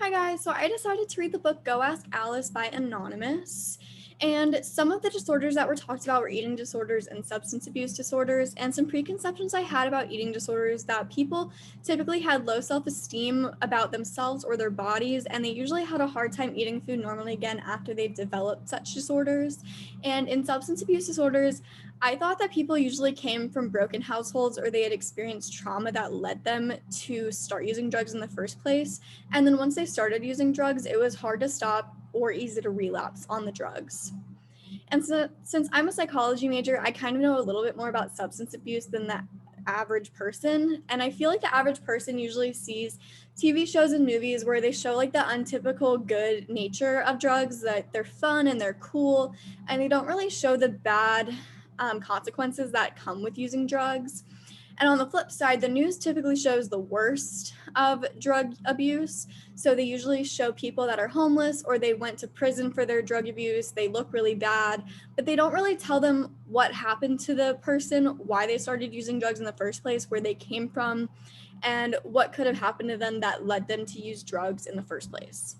Hi guys, so I decided to read the book Go Ask Alice by Anonymous. And some of the disorders that were talked about were eating disorders and substance abuse disorders, and some preconceptions I had about eating disorders that people typically had low self esteem about themselves or their bodies, and they usually had a hard time eating food normally again after they've developed such disorders. And in substance abuse disorders, I thought that people usually came from broken households or they had experienced trauma that led them to start using drugs in the first place. And then once they started using drugs, it was hard to stop or easy to relapse on the drugs. And so, since I'm a psychology major, I kind of know a little bit more about substance abuse than the average person. And I feel like the average person usually sees TV shows and movies where they show like the untypical good nature of drugs, that they're fun and they're cool, and they don't really show the bad consequences that come with using drugs. And on the flip side, the news typically shows the worst of drug abuse. So they usually show people that are homeless or they went to prison for their drug abuse. They look really bad, but they don't really tell them what happened to the person, why they started using drugs in the first place, where they came from, and what could have happened to them that led them to use drugs in the first place.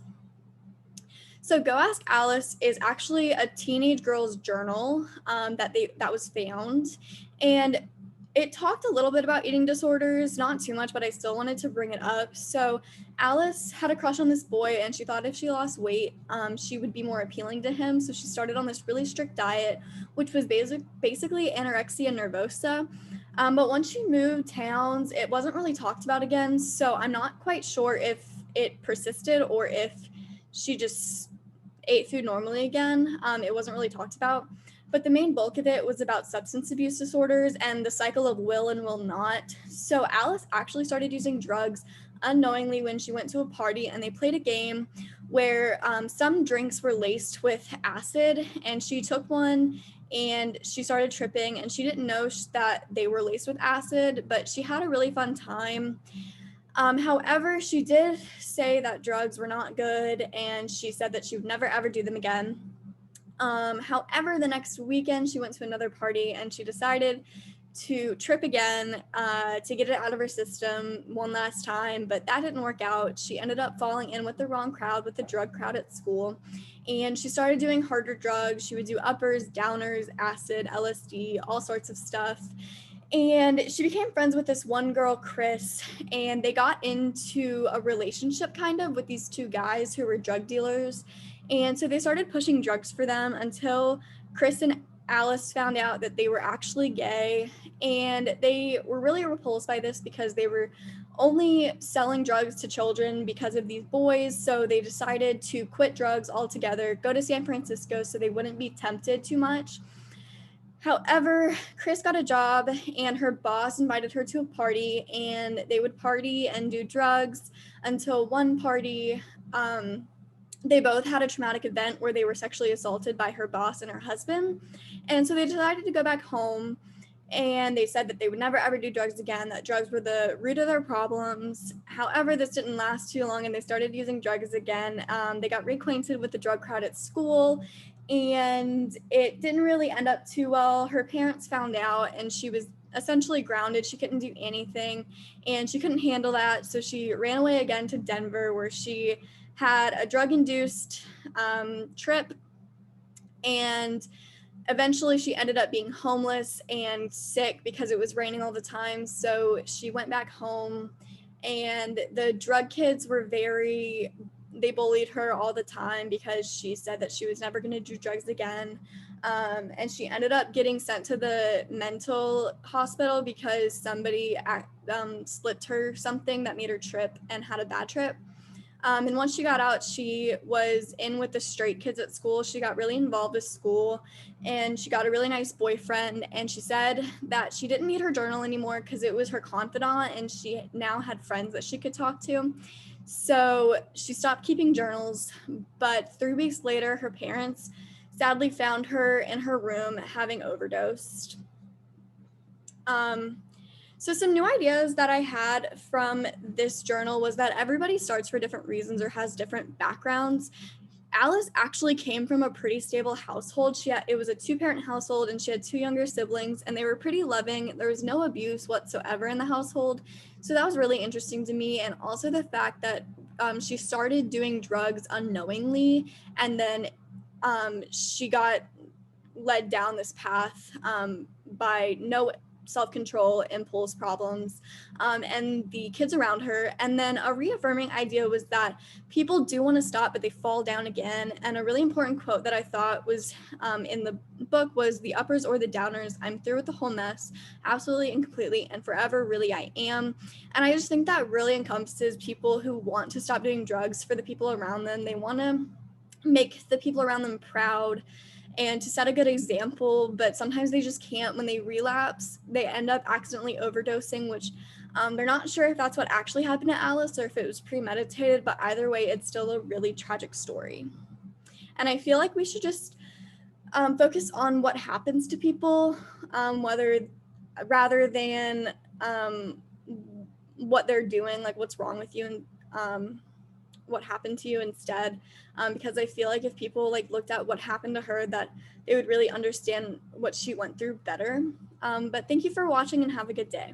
So Go Ask Alice is actually a teenage girl's journal that was found, and it talked a little bit about eating disorders, not too much, but I still wanted to bring it up. So Alice had a crush on this boy, and she thought if she lost weight, she would be more appealing to him. So she started on this really strict diet, which was basically anorexia nervosa. But once she moved towns, it wasn't really talked about again. So I'm not quite sure if it persisted or if she just ate food normally again. It wasn't really talked about, but the main bulk of it was about substance abuse disorders and the cycle of will and will not. So Alice actually started using drugs unknowingly when she went to a party and they played a game where some drinks were laced with acid, and she took one and she started tripping, and she didn't know that they were laced with acid, but she had a really fun time. However, she did say that drugs were not good, and she said that she would never ever do them again. However, the next weekend she went to another party and she decided to trip again to get it out of her system one last time, but that didn't work out. She ended up falling in with the wrong crowd, with the drug crowd at school, and she started doing harder drugs. She would do uppers, downers, acid, LSD, all sorts of stuff. And she became friends with this one girl, Chris, and they got into a relationship kind of with these two guys who were drug dealers. And so they started pushing drugs for them until Chris and Alice found out that they were actually gay. And they were really repulsed by this because they were only selling drugs to children because of these boys. So they decided to quit drugs altogether, go to San Francisco so they wouldn't be tempted too much. However, Chris got a job and her boss invited her to a party, and they would party and do drugs until one party, they both had a traumatic event where they were sexually assaulted by her boss and her husband. And so they decided to go back home, and they said that they would never ever do drugs again, that drugs were the root of their problems. However, this didn't last too long and they started using drugs again. They got reacquainted with the drug crowd at school, and it didn't really end up too well. Her parents found out and she was essentially grounded. She couldn't do anything and she couldn't handle that. So she ran away again to Denver, where she had a drug induced trip, and eventually she ended up being homeless and sick because it was raining all the time. So she went back home, and the drug kids were they bullied her all the time because she said that she was never going to do drugs again. And she ended up getting sent to the mental hospital because somebody slipped her something that made her trip and had a bad trip. And once she got out, she was in with the straight kids at school. She got really involved with school, and she got a really nice boyfriend. And she said that she didn't need her journal anymore because it was her confidant, and she now had friends that she could talk to. So she stopped keeping journals. But 3 weeks later, her parents sadly found her in her room having overdosed. Um, so some new ideas that I had from this journal was that everybody starts for different reasons or has different backgrounds. Alice actually came from a pretty stable household. It was a two-parent household, and she had two younger siblings, and they were pretty loving. There was no abuse whatsoever in the household. So that was really interesting to me. And also the fact that she started doing drugs unknowingly, and then she got led down this path by no self-control, impulse problems, and the kids around her. And then a reaffirming idea was that people do want to stop, but they fall down again. And a really important quote that I thought was in the book was, "The uppers or the downers, I'm through with the whole mess, absolutely and completely and forever, really I am." And I just think that really encompasses people who want to stop doing drugs for the people around them. They want to make the people around them proud and to set a good example, but sometimes they just can't. When they relapse, they end up accidentally overdosing, which they're not sure if that's what actually happened to Alice or if it was premeditated, but either way, it's still a really tragic story. And I feel like we should just focus on what happens to people, rather than what they're doing, like what's wrong with you, and what happened to you instead, because I feel like if people like looked at what happened to her, that they would really understand what she went through better. But thank you for watching and have a good day.